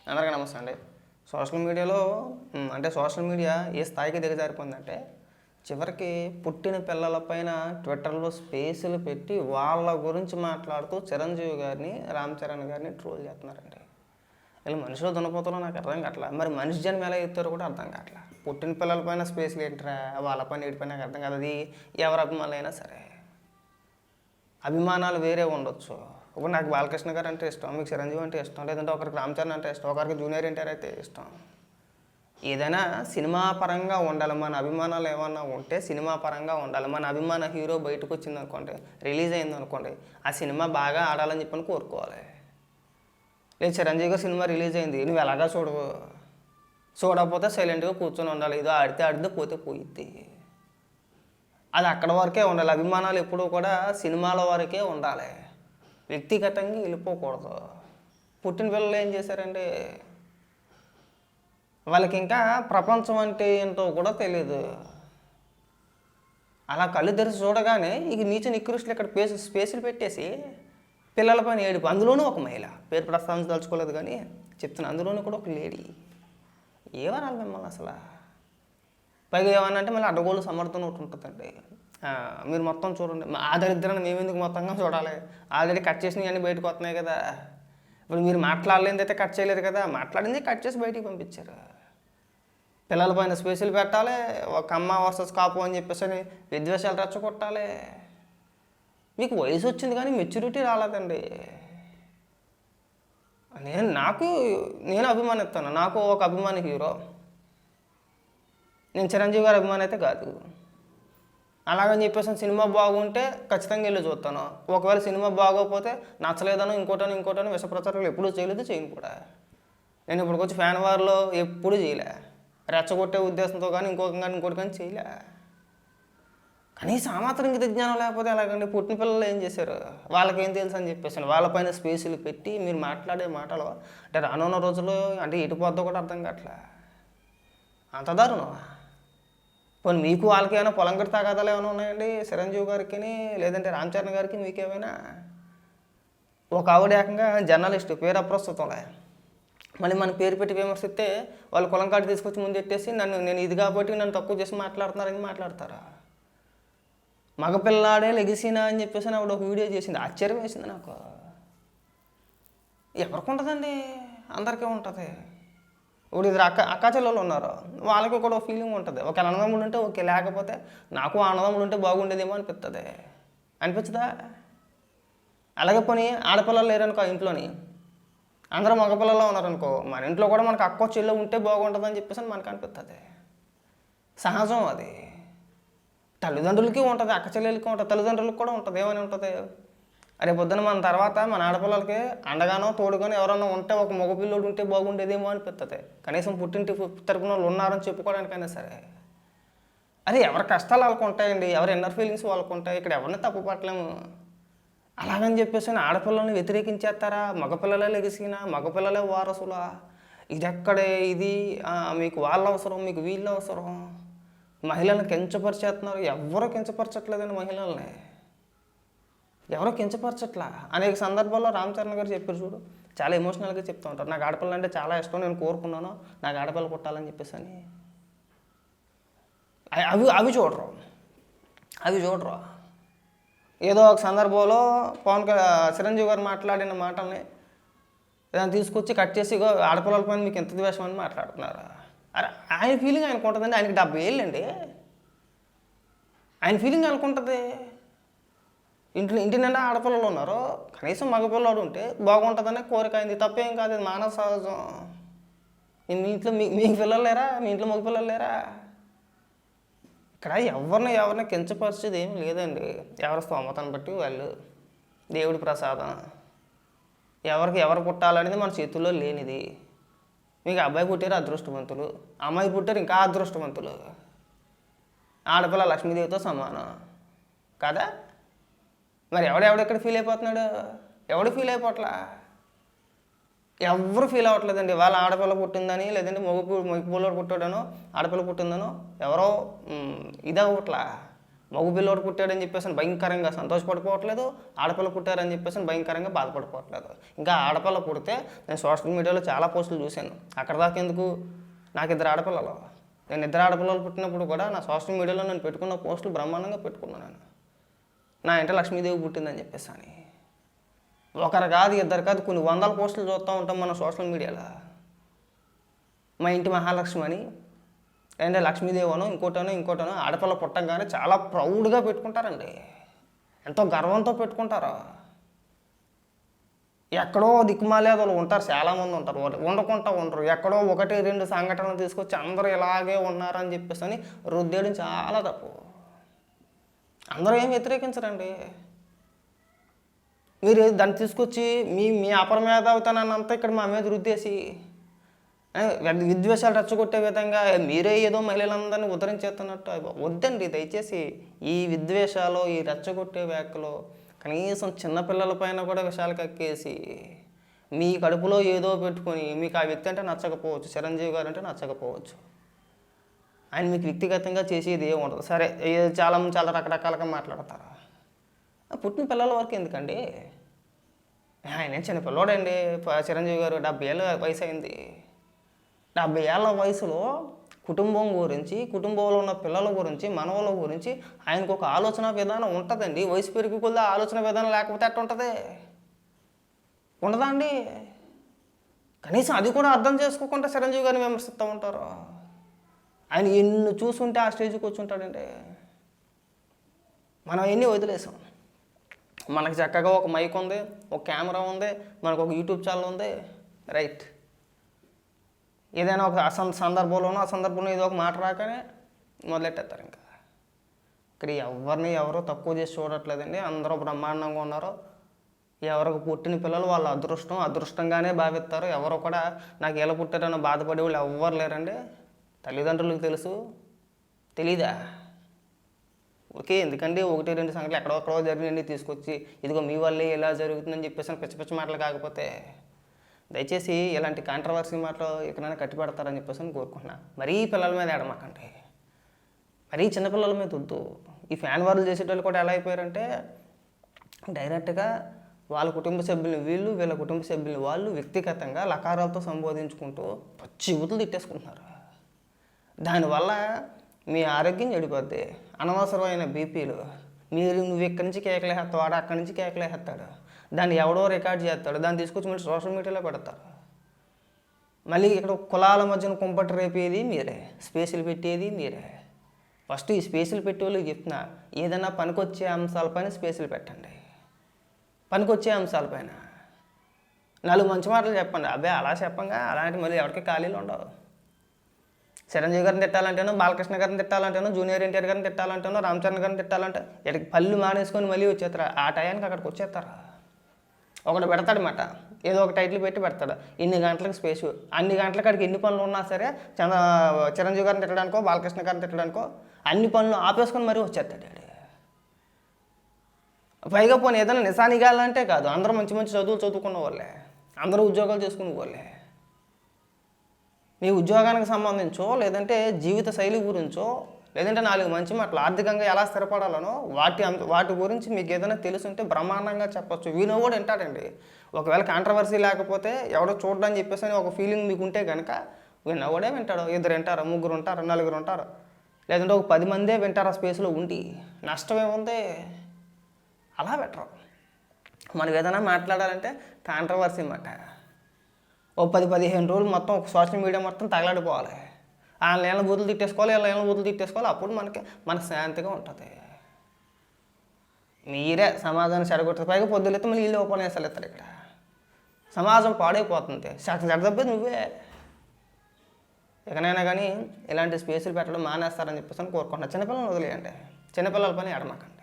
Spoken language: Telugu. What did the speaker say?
అందరికీ నమస్తే అండి. సోషల్ మీడియాలో సోషల్ మీడియా ఏ స్థాయికి దిగజారిపోయిందంటే చివరికి పుట్టిన పిల్లలపైన ట్విట్టర్లో స్పేసులు పెట్టి వాళ్ళ గురించి మాట్లాడుతూ చిరంజీవి గారిని, రామ్ చరణ్ గారిని ట్రోల్ చేస్తున్నారండి. వీళ్ళు మనుషులు దున్నపోతారో నాకు అర్థం కావట్లా. మరి మనిషి జన్మ ఎలా ఎత్తారో కూడా అర్థం కావట్లా. పుట్టిన పిల్లలపైన స్పేసులు ఏంటరా, వాళ్ళ పైన వీటిపైన నాకు అర్థం కాదు. అది ఎవరి అభిమానులైనా సరే అభిమానాలు వేరే ఉండొచ్చు. ఇప్పుడు నాకు బాలకృష్ణ గారు అంటే ఇష్టం, మీకు చిరంజీవి అంటే ఇష్టం, లేదంటే ఒకరికి రామ్ చరణ్ అంటే ఇష్టం, ఒకరికి జూనియర్ ఎన్టీఆర్ అయితే ఇష్టం. ఏదైనా సినిమా పరంగా ఉండాలి. మన అభిమానాలు ఏమన్నా ఉంటే సినిమా పరంగా ఉండాలి. మన అభిమాన హీరో బయటకు వచ్చింది అనుకోండి, రిలీజ్ అయింది అనుకోండి, ఆ సినిమా బాగా ఆడాలని చెప్పని కోరుకోవాలి. లేదు చిరంజీవి గారు సినిమా రిలీజ్ అయింది, నువ్వు ఎలాగా చూడవు, చూడకపోతే సైలెంట్గా కూర్చొని ఉండాలి. ఏదో ఆడితే ఆడితే పోతే పోయిద్ది. అది అక్కడ వరకే ఉండాలి. అభిమానాలు ఎప్పుడూ కూడా సినిమాల వరకే ఉండాలి, వ్యక్తిగతంగా వెళ్ళిపోకూడదు. పుట్టిన పిల్లలు ఏం చేశారండి, వాళ్ళకి ఇంకా ప్రపంచం అంటే ఏంటో కూడా తెలియదు. అలా కళ్ళు తెరిచి చూడగానే ఇక నీచ నికృష్టులు ఇక్కడ స్పేసులు పెట్టేసి పిల్లల పైన ఏడుపు. అందులోనూ ఒక మహిళ, పేరు ప్రస్తావించదలుచుకోలేదు కానీ చెప్తున్నా, అందులోనూ కూడా ఒక లేడీ. ఏమనాలి మిమ్మల్ని అసలు? పైగా ఏమన్నా అంటే మళ్ళీ అడ్డగోలు సమర్థన ఒకటి ఉంటుందండి. మీరు మొత్తం చూడండి, ఆ దరిద్రాన్ని మేము ఎందుకు మొత్తంగా చూడాలి? ఆల్రెడీ కట్ చేసినవి అన్నీ బయటకు వస్తున్నాయి కదా. ఇప్పుడు మీరు మాట్లాడలేనిది అయితే కట్ చేయలేరు కదా, మాట్లాడింది కట్ చేసి బయటికి పంపించారు. పిల్లల పైన స్పేసులు పెట్టాలి, ఒక అమ్మ వర్సెస్ కాపు అని చెప్పేసి విద్వేషాలు రెచ్చగొట్టాలి. మీకు వయసు వచ్చింది కానీ మెచ్యూరిటీ రాలేదండి. నేను అభిమానిస్తాను. నాకు ఒక అభిమాని హీరో, నేను చిరంజీవి గారి అభిమాని అయితే కాదు. అలాగని చెప్పేసి సినిమా బాగుంటే ఖచ్చితంగా వెళ్ళి చూస్తాను. ఒకవేళ సినిమా బాగోకపోతే నచ్చలేదనో ఇంకోటనో విషప్రచారాలు ఎప్పుడూ చేయలేదు, చేయను కూడా. నేను ఇప్పుడు వచ్చి ఫ్యాన్ వార్లో ఎప్పుడు చేయలే, రెచ్చగొట్టే ఉద్దేశంతో కానీ ఇంకోటి కానీ చేయలే. కనీసం ఆ మాత్రం ఇంక జ్ఞానం లేకపోతే ఎలాగండి? పుట్టిన పిల్లలు ఏం చేశారు, వాళ్ళకేం తెలుసు అని చెప్పేసి వాళ్ళపైన స్పేసులు పెట్టి మీరు మాట్లాడే మాటలు అంటే రానున్న రోజుల్లో అంటే ఎటు పోద్దో కూడా అర్థం కావట్లే. అంత దారుణం. పోనీ మీకు వాళ్ళకి ఏమైనా పొలంగడి తగాదాలు ఏమైనా ఉన్నాయండి, చిరంజీవి గారికి లేదంటే రామ్ చరణ్ గారికి మీకేమైనా? ఒక ఆవిడ ఏకంగా జర్నలిస్ట్, పేరు అప్రస్తుతంలే, మళ్ళీ మన పేరు పెట్టి విమర్శిస్తే వాళ్ళు కులం కాటి తీసుకొచ్చి ముందెట్టేసి నేను ఇది కాబట్టి నన్ను తక్కువ చేసి మాట్లాడుతున్నారని మాట్లాడతారా? మగపిల్లాడే లెగిసినా అని చెప్పేసి ఆవిడ ఒక వీడియో చేసింది, ఆశ్చర్యం వేసింది నాకు. ఎవరికి ఉంటుందండి? అందరికీ ఉంటుంది. ఇప్పుడు ఇద్దరు అక్క చెల్లెలు ఉన్నారు, వాళ్ళకి కూడా ఫీలింగ్ ఉంటుంది. ఒక అన్నదమ్ముడు ఉంటే ఓకే, లేకపోతే నాకు అన్నదమ్ముడు ఉంటే బాగుండేదేమో అనిపిస్తుంది. అనిపించదా? అలాగే పోనీ ఆడపిల్లలు లేరనుకో ఇంట్లోని, అందరూ మగపిల్లల్లో ఉన్నారనుకో, మన ఇంట్లో కూడా మనకు అక్క చెల్లె ఉంటే బాగుంటుంది అని చెప్పేసి మనకు అనిపిస్తుంది. సహజం అది. తల్లిదండ్రులకి ఉంటుంది, అక్క చెల్లెలకి ఉంటుంది, తల్లిదండ్రులకు కూడా ఉంటుంది. ఏమని ఉంటుంది? అరే పొద్దున మన తర్వాత మన ఆడపిల్లలకి అండగానో తోడుగానో ఎవరన్నా ఉంటే, ఒక మగపిల్లోడు ఉంటే బాగుండేదేమో అనిపిస్తుంది. కనీసం పుట్టింటి తరపున వాళ్ళు ఉన్నారని చెప్పుకోవడానికైనా సరే. అరే ఎవరి కష్టాలు వాళ్ళకు ఉంటాయండి, ఎవరి ఇన్నర్ ఫీలింగ్స్ వాళ్ళకు ఉంటాయి. ఇక్కడ ఎవరిని తప్పు పట్టలేము. అలాగని చెప్పేసి ఆడపిల్లల్ని వ్యతిరేకించేస్తారా? మగపిల్లలే లెగిసినా, మగపిల్లలే వారసులా? ఇది ఎక్కడే? ఇది మీకు వాళ్ళ అవసరం, మీకు వీళ్ళ అవసరం. మహిళలను కించపరిచేస్తున్నారు. ఎవరో కించపరచట్లేదండి మహిళల్ని, ఎవరో కించపరచట్లా. అనేక సందర్భాల్లో రామ్ చరణ్ గారు చెప్పారు చూడు, చాలా ఎమోషనల్గా చెప్తూ ఉంటారు. నాకు ఆడపిల్ల అంటే చాలా ఇష్టం, నేను కోరుకున్నాను నాకు ఆడపిల్ల పుట్టాలని చెప్పేసి అని. అవి చూడరు. ఏదో ఒక సందర్భంలో చిరంజీవి గారు మాట్లాడిన మాటల్ని ఏదైనా తీసుకొచ్చి కట్ చేసి ఆడపిల్లల పైన మీకు ఎంత ద్వేషం అని మాట్లాడుతున్నారు. అరే ఆయన ఫీలింగ్ ఆయనకు ఉంటుందండి. ఆయనకి 70 ఏళ్ళు అండి. ఆయన ఫీలింగ్ అనుకుంటుంది. ఇంటి నిండా ఆడపిల్లలు ఉన్నారు, కనీసం మగపిల్లడు ఉంటే బాగుంటుందనే కోరిక అయింది. తప్పేం కాదు, అది మానవ సహజం. మీ ఇంట్లో మీకు పిల్లలు లేరా? మీ ఇంట్లో మగపిల్లలు లేరా? ఇక్కడ ఎవరిని కించపరిచేది ఏమి లేదండి. ఎవరి స్తోమతను బట్టి వాళ్ళు, దేవుడి ప్రసాదం. ఎవరు పుట్టాలనేది మన చేతుల్లో లేనిది. మీకు అబ్బాయి పుట్టారు అదృష్టవంతులు, అమ్మాయి పుట్టారు ఇంకా అదృష్టవంతులు. ఆడపిల్ల లక్ష్మీదేవితో సమానం కదా. మరి ఎవడెక్కడ ఫీల్ అయిపోతున్నాడు? ఎవడు ఫీల్ అయిపోవట్లా. ఎవరు ఫీల్ అవ్వట్లేదండి. వాళ్ళ ఆడపిల్ల పుట్టిందని, లేదంటే మగపిల్లడు పుట్టాడనో ఆడపిల్ల పుట్టిందనో ఎవరో ఇది అవ్వట్లా. మగ పిల్లోడు పుట్టాడని చెప్పేసి భయంకరంగా సంతోషపడిపోవట్లేదు, ఆడపిల్ల పుట్టారని చెప్పేసి భయంకరంగా బాధపడిపోవట్లేదు. ఇంకా ఆడపిల్ల పుడితే నేను సోషల్ మీడియాలో చాలా పోస్టులు చూశాను. అక్కడ దాకా ఎందుకు, నాకు 2 ఆడపిల్లలు. నేను 2 ఆడపిల్లలు పుట్టినప్పుడు కూడా నా సోషల్ మీడియాలో నేను పెట్టుకున్న పోస్టులు బ్రహ్మాండంగా పెట్టుకున్నాను. నేను నా ఇంట లక్ష్మీదేవి పుట్టిందని చెప్పేసి అని ఒకరు కాదు, 2 కాదు, కొన్ని 100 పోస్టులు చూస్తూ ఉంటాం మన సోషల్ మీడియాలో. మా ఇంటి మహాలక్ష్మి అని, అంటే లక్ష్మీదేవనో ఇంకోటనో ఆడపిల్ల పుట్టంగానే చాలా ప్రౌడ్గా పెట్టుకుంటారండి. ఎంతో గర్వంతో పెట్టుకుంటారు. ఎక్కడో దిక్కుమాలేదోళ్ళు ఉంటారు, చాలామంది ఉంటారు, ఉండకుండా ఉండరు. ఎక్కడో 1-2 సంఘటనలు తీసుకొచ్చి అందరూ ఇలాగే ఉన్నారని చెప్పేసి అని రుద్దేయడం చాలా తప్పు. అందరూ ఏం వ్యతిరేకించరండి. మీరు దాన్ని తీసుకొచ్చి మీ అపరమేధావుతానంతా ఇక్కడ మా మీద రుద్దేసి విద్వేషాలు రెచ్చగొట్టే విధంగా మీరే ఏదో మహిళలందరినీ ఉద్ధరించేస్తున్నట్టు వద్దండి. దయచేసి ఈ విద్వేషాలు, ఈ రెచ్చగొట్టే వ్యాఖ్యలు కనీసం చిన్నపిల్లల పైన కూడా విషయాలు కక్కేసి మీ కడుపులో ఏదో పెట్టుకొని, మీకు ఆ వ్యక్తి అంటే నచ్చకపోవచ్చు, చిరంజీవి గారు అంటే నచ్చకపోవచ్చు, ఆయన మీకు వ్యక్తిగతంగా చేసేది ఏమి ఉండదు. సరే, చాలా రకరకాలుగా మాట్లాడతారు. పుట్టిన పిల్లల వరకు ఎందుకండి? ఆయన చిన్న పిల్లోడండి. చిరంజీవి గారు 70 ఏళ్ళ వయసు అయింది. 70 ఏళ్ళ వయసులో కుటుంబం గురించి, కుటుంబంలో ఉన్న పిల్లల గురించి, మనవల గురించి ఆయనకు ఒక ఆలోచన విధానం ఉంటుందండి. వయసు పెరిగి కొద్ది ఆలోచన విధానం లేకపోతే ఎట్లా ఉంటుంది? ఉండదా అండి? కనీసం అది కూడా అర్థం చేసుకోకుండా చిరంజీవి గారిని విమర్శిస్తూ ఉంటారు. ఆయన ఎన్ని చూసుంటే ఆ స్టేజ్కి కూర్చుంటాడండి. మనం ఎన్ని వదిలేసాం. మనకు చక్కగా ఒక మైక్ ఉంది, ఒక కెమెరా ఉంది, మనకు ఒక యూట్యూబ్ ఛానల్ ఉంది, రైట్. ఏదైనా ఒక సందర్భంలో ఏదో ఒక మాట రాకనే మొదలెట్టేస్తారు. ఇంకా ఇక్కడ ఎవరు తక్కువ చేసి చూడట్లేదండి. అందరూ బ్రహ్మాండంగా ఉన్నారు. ఎవరికి పుట్టిన పిల్లలు వాళ్ళ అదృష్టంగానే భావిస్తారు. ఎవరు కూడా నాకు ఎలా పుట్టారని బాధపడే వాళ్ళు ఎవ్వరు లేరండి. తల్లిదండ్రులకు తెలుసు, తెలీదా? ఓకే, ఎందుకండి 1-2 సంగతులు ఎక్కడొక్కడో జరిగినండి తీసుకొచ్చి ఇదిగో మీ వల్లే ఇలా జరుగుతుందని చెప్పేసి పిచ్చి మాటలు కాకపోతే దయచేసి ఇలాంటి కాంట్రవర్సీ మాటలు ఎక్కడైనా కట్టి పెడతారని చెప్పేసి కోరుకుంటున్నా. మరీ పిల్లల మీద ఎడమాకండి, మరీ చిన్నపిల్లల మీద వద్దు. ఈ ఫ్యాన్ వార్లు చేసేటోళ్ళు కూడా ఎలా అయిపోయారంటే డైరెక్ట్గా వాళ్ళ కుటుంబ సభ్యులు వీళ్ళ కుటుంబ సభ్యులు వాళ్ళు వ్యక్తిగతంగా లకారాలతో సంబోధించుకుంటూ పచ్చి బూతులు తిట్టేసుకుంటున్నారు. దానివల్ల మీ ఆరోగ్యం చెడిపోద్ది. అనవసరమైన బీపీలు. నువ్వు ఇక్కడి నుంచి కేకలేస్తావు, వాడు అక్కడి నుంచి కేకలేస్తాడు, దాన్ని ఎవడో రికార్డ్ చేస్తాడు, దాన్ని తీసుకొచ్చి మీరు సోషల్ మీడియాలో పెడతారు. మళ్ళీ ఇక్కడ కులాల మధ్యన కుంపటి రేపేది మీరే, స్పేసులు పెట్టేది మీరే. ఫస్ట్ ఈ స్పేసులు పెట్టే వాళ్ళకి చెప్తున్నా, ఏదైనా పనికొచ్చే అంశాలపైన స్పేసులు పెట్టండి. పనికొచ్చే అంశాలపైన 4 మంచి మాటలు చెప్పండి. అబ్బాయి అలా చెప్పంగా అలాంటి మళ్ళీ ఎవరికి ఖాళీలు ఉండవు. చిరంజీవి గారిని తిట్టాలంటేనో, బాలకృష్ణ గారిని తిట్టాలంటేనో, జూనియర్ ఎన్టీఆర్ గారిని తిట్టాలంటేనో, రామచరణ్ గారిని తిట్టాలంటే ఇక్కడికి పళ్ళు మానేసుకొని మళ్ళీ వచ్చేస్తారు. ఆ టయానికి అక్కడికి వచ్చేస్తారు. ఒకటి పెడతాడనమాట, ఏదో ఒక టైటిల్ పెట్టి పెడతాడు, ఇన్ని గంటలకు స్పేసు. అన్ని గంటలకు అక్కడికి ఎన్ని పనులు ఉన్నా సరే చిరంజీవి గారిని తిట్టడానికో, బాలకృష్ణ గారిని తిట్టడానికో అన్ని పనులు ఆపేసుకొని మరీ వచ్చేస్తాడు. పైగా పోనీ ఏదైనా నిశానిగాలంటే కాదు, అందరూ మంచి చదువులు చదువుకున్న వాళ్ళే, అందరూ ఉద్యోగాలు చేసుకునే వాళ్ళే. మీ ఉద్యోగానికి సంబంధించో, లేదంటే జీవిత శైలి గురించో, లేదంటే 4 మంచి మాటలు ఆర్థికంగా ఎలా స్థిరపడాలనో వాటి గురించి మీకు ఏదైనా తెలుసుంటే బ్రహ్మాండంగా చెప్పచ్చు. వీళ్ళు కూడా వింటాడండి. ఒకవేళ కాంట్రవర్సీ లేకపోతే ఎవడో చూడడానికి చెప్పేసి ఒక ఫీలింగ్ మీకు ఉంటే కనుక విన్నవాడే వింటాడు. 2 వింటారు, 3 ఉంటారు, 4 ఉంటారు, లేదంటే ఒక 10 మందే వింటారు. ఆ స్పేస్లో ఉండి నష్టం ఏముంది? అలా బెటర్. మనం ఏదైనా మాట్లాడాలంటే కాంట్రవర్సీ మాట ఓ 10-15 రోజులు మొత్తం ఒక సోషల్ మీడియా మొత్తం తగలాడిపోవాలి. వాళ్ళ ఏళ్ళ బూతులు తిట్టేసుకోవాలి, వీళ్ళ ఏళ్ళ బూతులు తిట్టేసుకోవాలి. అప్పుడు మనకు శాంతిగా ఉంటుంది. మీరే సమాజాన్ని చెడగొట్టదు. పైగా పొద్దులెత్తే మళ్ళీ వీళ్ళు ఉపన్యాసాలు ఇస్తారు. ఇక్కడ సమాజం పాడైపోతుంది. చెడదబ్బే నువ్వే. ఎక్కడైనా కానీ ఇలాంటి స్పేసులు పెట్టడం మానేస్తారని చెప్పేసి కోరుకుంటున్నాను. చిన్నపిల్లలను వదిలేయండి, చిన్నపిల్లల పని ఎడమాకండి.